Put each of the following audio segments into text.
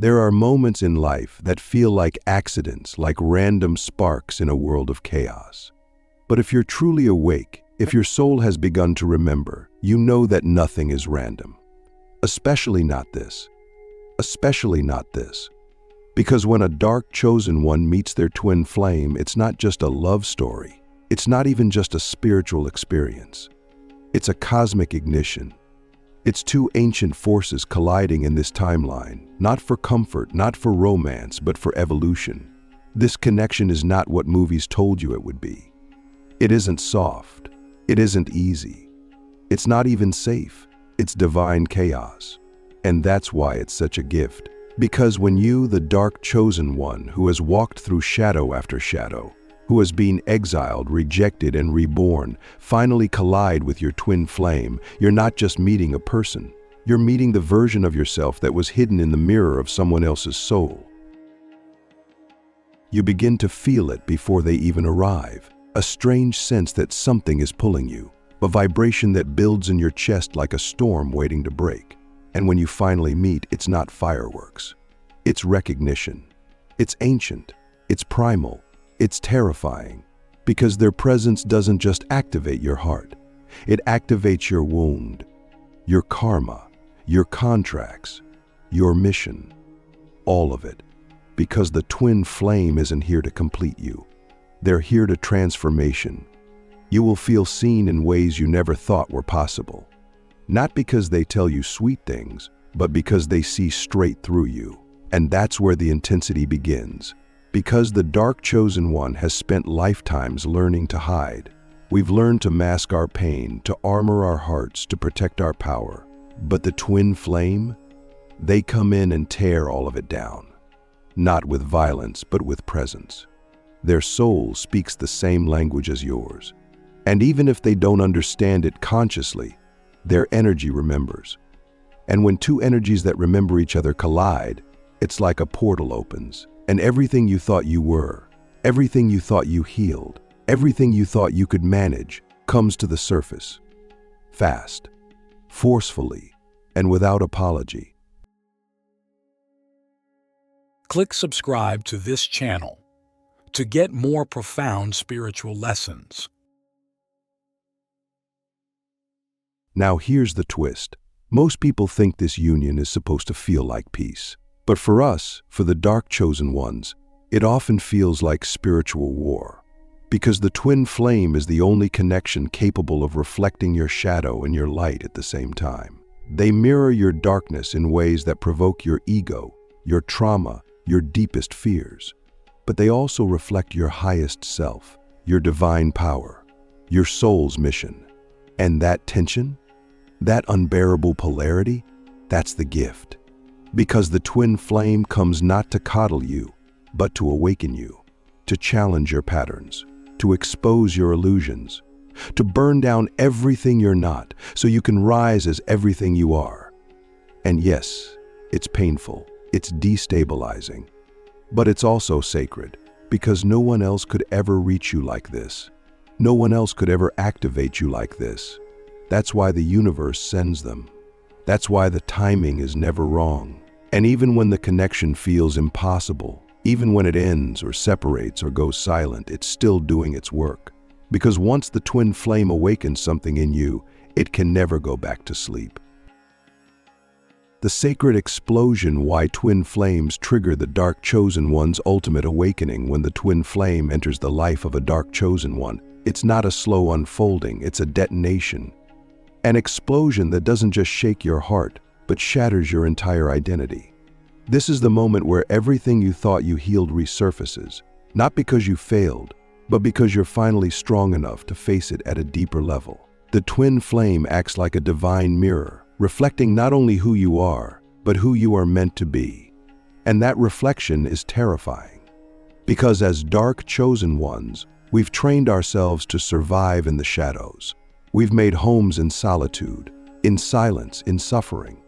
There are moments in life that feel like accidents, like random sparks in a world of chaos. But if you're truly awake, if your soul has begun to remember, you know that nothing is random. Especially not this. Especially not this. Because when a dark chosen one meets their twin flame, it's not just a love story. It's not even just a spiritual experience. It's a cosmic ignition. It's two ancient forces colliding in this timeline, not for comfort, not for romance, but for evolution. This connection is not what movies told you it would be. It isn't soft. It isn't easy. It's not even safe. It's divine chaos. And that's why it's such a gift. Because when you, the dark chosen one who has walked through shadow after shadow, who has been exiled, rejected, and reborn, finally collide with your twin flame, you're not just meeting a person. You're meeting the version of yourself that was hidden in the mirror of someone else's soul. You begin to feel it before they even arrive, a strange sense that something is pulling you, a vibration that builds in your chest like a storm waiting to break. And when you finally meet, it's not fireworks. It's recognition. It's ancient. It's primal. It's terrifying. Because their presence doesn't just activate your heart. It activates your wound, your karma, your contracts, your mission. All of it. Because the twin flame isn't here to complete you. They're here to transformation. You will feel seen in ways you never thought were possible. Not because they tell you sweet things, but because they see straight through you. And that's where the intensity begins. Because the dark chosen one has spent lifetimes learning to hide. We've learned to mask our pain, to armor our hearts, to protect our power. But the twin flame? They come in and tear all of it down. Not with violence, but with presence. Their soul speaks the same language as yours. And even if they don't understand it consciously, their energy remembers. And when two energies that remember each other collide, it's like a portal opens, and everything you thought you were, everything you thought you healed, everything you thought you could manage, comes to the surface. Fast, forcefully, and without apology. Click subscribe to this channel to get more profound spiritual lessons. Now here's the twist. Most people think this union is supposed to feel like peace. But for us, for the dark chosen ones, it often feels like spiritual war. Because the twin flame is the only connection capable of reflecting your shadow and your light at the same time. They mirror your darkness in ways that provoke your ego, your trauma, your deepest fears. But they also reflect your highest self, your divine power, your soul's mission. And that tension? That unbearable polarity, that's the gift. Because the twin flame comes not to coddle you, but to awaken you, to challenge your patterns, to expose your illusions, to burn down everything you're not, so you can rise as everything you are. And yes, it's painful, it's destabilizing, but it's also sacred, because no one else could ever reach you like this. No one else could ever activate you like this. That's why the universe sends them. That's why the timing is never wrong. And even when the connection feels impossible, even when it ends or separates or goes silent, it's still doing its work. Because once the twin flame awakens something in you, it can never go back to sleep. The sacred explosion why twin flames trigger the dark chosen one's ultimate awakening. When the twin flame enters the life of a dark chosen one, it's not a slow unfolding, it's a detonation. An explosion that doesn't just shake your heart, but shatters your entire identity. This is the moment where everything you thought you healed resurfaces, not because you failed, but because you're finally strong enough to face it at a deeper level. The twin flame acts like a divine mirror, reflecting not only who you are, but who you are meant to be. And that reflection is terrifying. Because as dark chosen ones, we've trained ourselves to survive in the shadows. We've made homes in solitude, in silence, in suffering.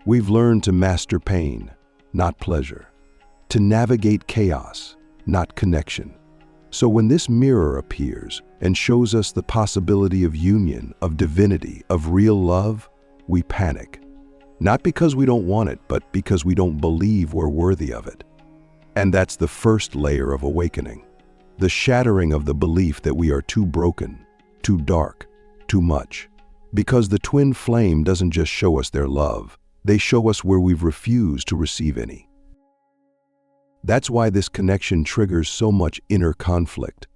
We've learned to master pain, not pleasure, to navigate chaos, not connection. So when this mirror appears and shows us the possibility of union, of divinity, of real love, we panic. Not because we don't want it, but because we don't believe we're worthy of it. And that's the first layer of awakening. The shattering of the belief that we are too broken, too dark, too much. Because the twin flame doesn't just show us their love, they show us where we've refused to receive any. That's why this connection triggers so much inner conflict.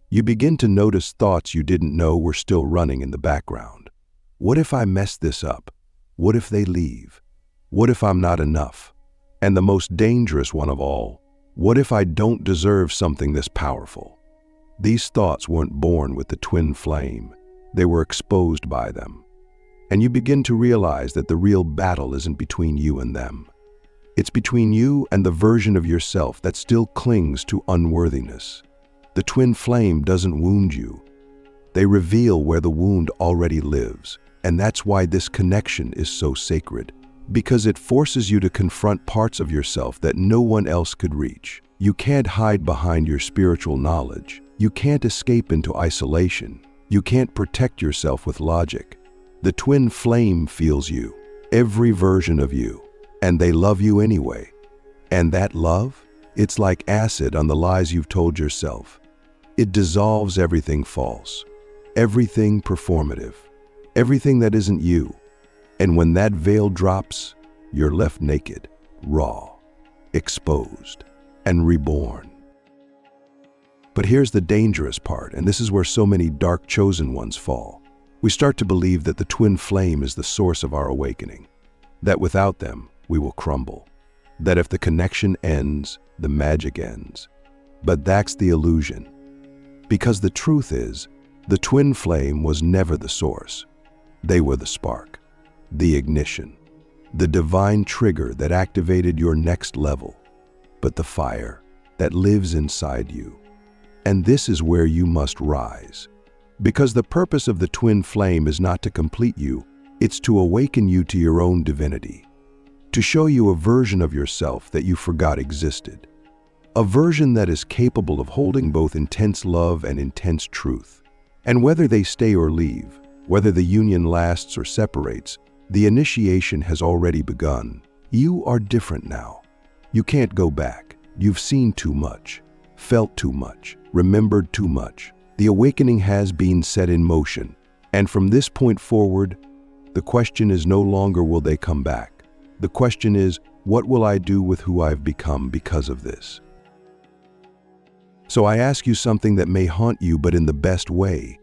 You begin to notice thoughts you didn't know were still running in the background. What if I mess this up? What if they leave? What if I'm not enough? And the most dangerous one of all, what if I don't deserve something this powerful? These thoughts weren't born with the twin flame. They were exposed by them. And you begin to realize that the real battle isn't between you and them. It's between you and the version of yourself that still clings to unworthiness. The twin flame doesn't wound you. They reveal where the wound already lives. And that's why this connection is so sacred. Because it forces you to confront parts of yourself that no one else could reach. You can't hide behind your spiritual knowledge. You can't escape into isolation. You can't protect yourself with logic. The twin flame feels you, every version of you, and they love you anyway. And that love, it's like acid on the lies you've told yourself. It dissolves everything false, everything performative, everything that isn't you. And when that veil drops, you're left naked, raw, exposed, and reborn. But here's the dangerous part, and this is where so many dark chosen ones fall. We start to believe that the twin flame is the source of our awakening, that without them, we will crumble, that if the connection ends, the magic ends. But that's the illusion. Because the truth is, the twin flame was never the source. They were the spark, the ignition, the divine trigger that activated your next level, but the fire that lives inside you. And this is where you must rise. Because the purpose of the twin flame is not to complete you, it's to awaken you to your own divinity, to show you a version of yourself that you forgot existed, a version that is capable of holding both intense love and intense truth. And whether they stay or leave, whether the union lasts or separates, the initiation has already begun. You are different now. You can't go back. You've seen too much, felt too much, remembered too much. The awakening has been set in motion. And from this point forward, the question is no longer will they come back. The question is, what will I do with who I've become because of this? So I ask you something that may haunt you, but in the best way.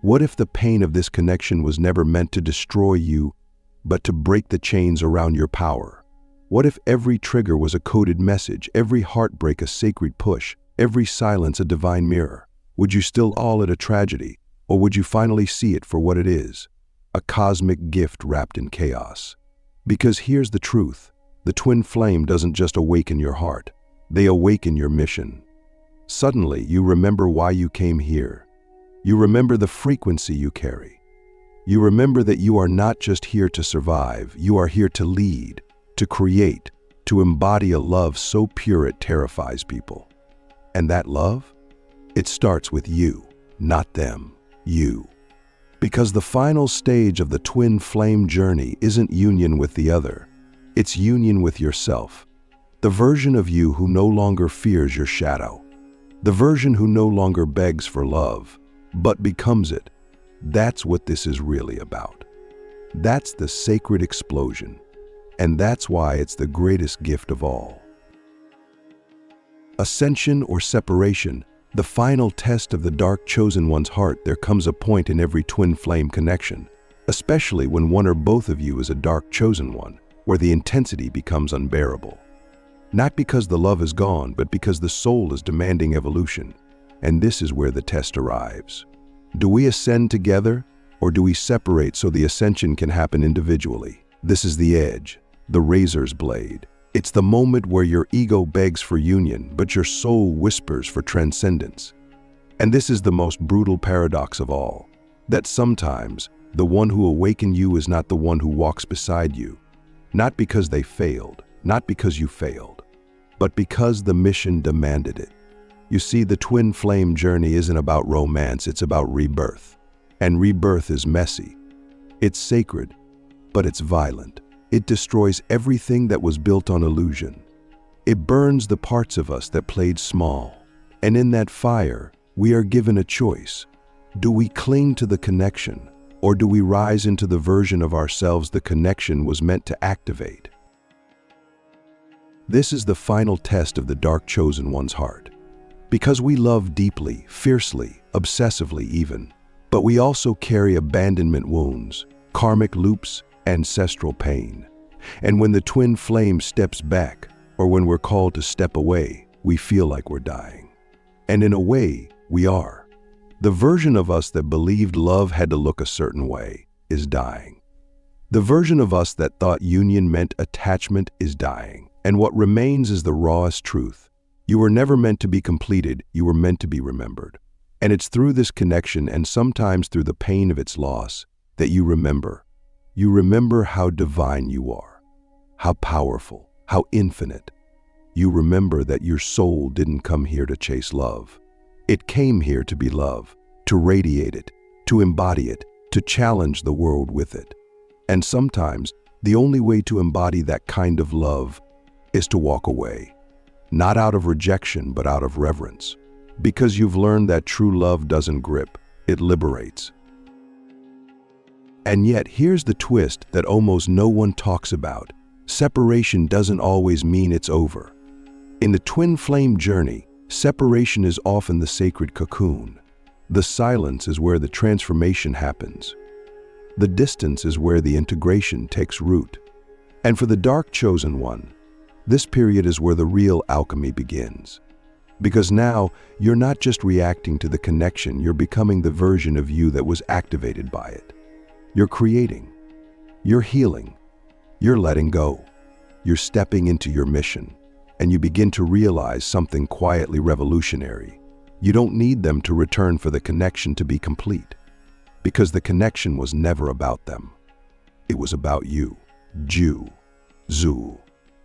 What if the pain of this connection was never meant to destroy you, but to break the chains around your power? What if every trigger was a coded message, every heartbreak a sacred push, every silence a divine mirror? Would you still call it a tragedy, or would you finally see it for what it is? A cosmic gift wrapped in chaos. Because here's the truth. The twin flame doesn't just awaken your heart. They awaken your mission. Suddenly, you remember why you came here. You remember the frequency you carry. You remember that you are not just here to survive. You are here to lead, to create, to embody a love so pure it terrifies people. And that love? It starts with you, not them, you. Because the final stage of the twin flame journey isn't union with the other. It's union with yourself. The version of you who no longer fears your shadow. The version who no longer begs for love, but becomes it. That's what this is really about. That's the sacred explosion. And that's why it's the greatest gift of all. Ascension or separation, the final test of the dark chosen one's heart. There comes a point in every twin flame connection, especially when one or both of you is a dark chosen one, where the intensity becomes unbearable. Not because the love is gone, but because the soul is demanding evolution. And this is where the test arrives. Do we ascend together, or do we separate so the ascension can happen individually? This is the edge, the razor's blade. It's the moment where your ego begs for union, but your soul whispers for transcendence. And this is the most brutal paradox of all, that sometimes the one who awakened you is not the one who walks beside you. Not because they failed, not because you failed, but because the mission demanded it. You see, the twin flame journey isn't about romance, it's about rebirth. And rebirth is messy. It's sacred, but it's violent. It destroys everything that was built on illusion. It burns the parts of us that played small. And in that fire, we are given a choice. Do we cling to the connection, or do we rise into the version of ourselves the connection was meant to activate? This is the final test of the dark chosen one's heart. Because we love deeply, fiercely, obsessively even, but we also carry abandonment wounds, karmic loops, ancestral pain. And when the twin flame steps back, or when we're called to step away, we feel like we're dying. And in a way, we are. The version of us that believed love had to look a certain way is dying. The version of us that thought union meant attachment is dying. And what remains is the rawest truth. You were never meant to be completed, you were meant to be remembered. And it's through this connection, and sometimes through the pain of its loss, that you remember. You remember how divine you are, how powerful, how infinite. You remember that your soul didn't come here to chase love. It came here to be love, to radiate it, to embody it, to challenge the world with it. And sometimes, the only way to embody that kind of love is to walk away. Not out of rejection, but out of reverence. Because you've learned that true love doesn't grip, it liberates. And yet, here's the twist that almost no one talks about. Separation doesn't always mean it's over. In the twin flame journey, separation is often the sacred cocoon. The silence is where the transformation happens. The distance is where the integration takes root. And for the dark chosen one, this period is where the real alchemy begins. Because now, you're not just reacting to the connection, you're becoming the version of you that was activated by it. You're creating. You're healing. You're letting go. You're stepping into your mission. And you begin to realize something quietly revolutionary. You don't need them to return for the connection to be complete. Because the connection was never about them. It was about you. Zul.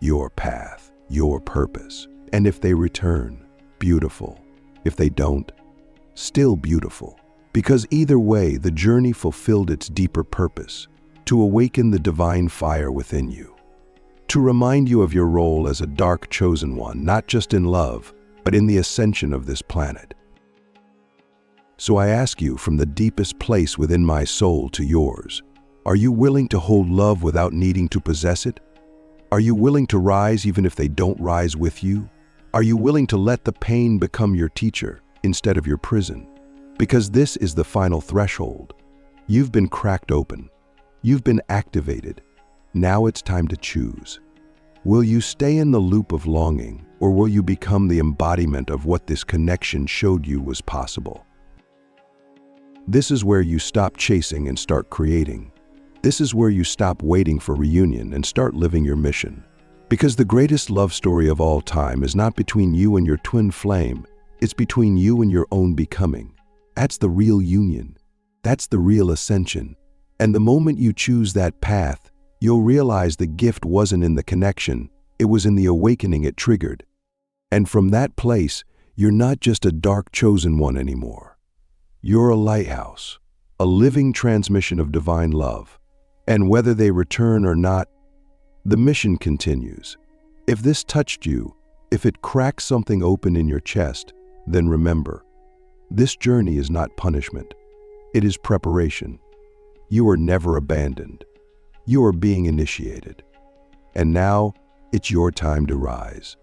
Your path, your purpose. And if they return, beautiful. If they don't, still beautiful. Because either way, the journey fulfilled its deeper purpose, to awaken the divine fire within you. To remind you of your role as a dark chosen one, not just in love, but in the ascension of this planet. So I ask you, from the deepest place within my soul to yours, are you willing to hold love without needing to possess it? Are you willing to rise even if they don't rise with you? Are you willing to let the pain become your teacher instead of your prison? Because this is the final threshold. You've been cracked open. You've been activated. Now it's time to choose. Will you stay in the loop of longing, or will you become the embodiment of what this connection showed you was possible? This is where you stop chasing and start creating. This is where you stop waiting for reunion and start living your mission. Because the greatest love story of all time is not between you and your twin flame, it's between you and your own becoming. That's the real union. That's the real ascension. And the moment you choose that path, you'll realize the gift wasn't in the connection, it was in the awakening it triggered. And from that place, you're not just a dark chosen one anymore. You're a lighthouse, a living transmission of divine love. And whether they return or not, the mission continues. If this touched you, if it cracked something open in your chest, then remember, this journey is not punishment. It is preparation. You are never abandoned. You are being initiated. And now, it's your time to rise.